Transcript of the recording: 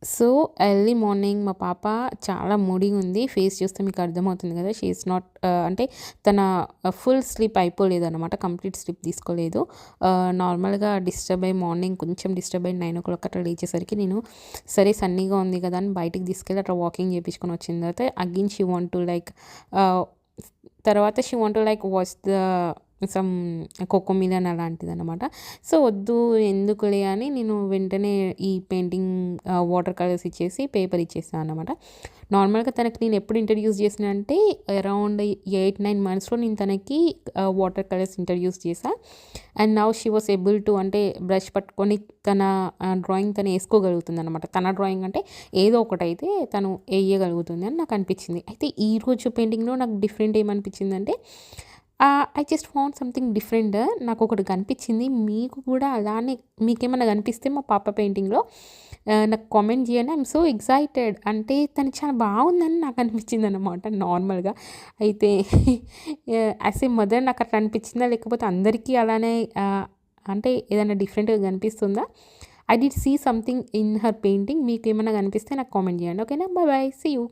So, early morning మా పాప చాలా మూడీగా ఉంది. ఫేస్ చూస్తే మీకు అర్థమవుతుంది గదా! షీ ఈస్ నాట్ అంటే తన ఫుల్ స్లీప్ అయిపోలేదనమాట. కంప్లీట్ స్లీప్ తీసుకోలేదు. నార్మల్‌గా డిస్టర్బ్ అయ్యి మార్నింగ్ కొంచెం డిస్టర్బ్ అయ్యి 9:00 అట్లా లేచేసరికి నేను సరే సన్నీగా ఉంది కదా అని బయటికి తీసుకెళ్ళి అట్లా వాకింగ్ చేపించుకొని వచ్చిన తర్వాత again she want to like ah, తర్వాత she want to like watch the some CoComelon అలాంటిదనమాట. సో, వద్దు ఎందుకులే అని నేను వెంటనే ఈ పెయింటింగ్ వాటర్ కలర్స్ ఇచ్చేసి పేపర్ ఇచ్చేసాను అనమాట. నార్మల్‌గా తనకి నేను ఎప్పుడు ఇంట్రడ్యూస్ చేసినా అంటే అరౌండ్ 8, 9 మంత్స్‌లో నేను తనకి వాటర్ కలర్స్ ఇంట్రడ్యూస్ చేశా. And now she was able to అంటే బ్రష్ పట్టుకొని తన డ్రాయింగ్ తను ఏసుకోగలుగుతుందనమాట. తన డ్రాయింగ్ అంటే ఏదో ఒకటైతే తను ఏయగలుగుతుంది అని నాకు అనిపించింది. అయితే ఈరోజు పెయింటింగ్‌లో నాకు డిఫరెంట్ ఏమనిపించిందంటే I just found something different. నాకొకటి కనిపించింది. మీకు కూడా అలానే మీకేమన్నా కనిపిస్తే మా పాప పెయింటింగ్‌లో నాకు కామెంట్ చేయండి. I'm so excited. అంటే తను చాలా బాగుందని నాకు అనిపించిందనమాట నార్మల్‌గా. అయితే యాస్ ఏ మదర్ నాకు అట్లా అనిపించిందా? లేకపోతే అందరికీ అలానే అంటే ఏదైనా డిఫరెంట్‌గా కనిపిస్తుందా? I did see something in her painting. మీకేమన్నా కనిపిస్తే నాకు కామెంట్ చేయండి. ఓకేనా? Bye bye. See you.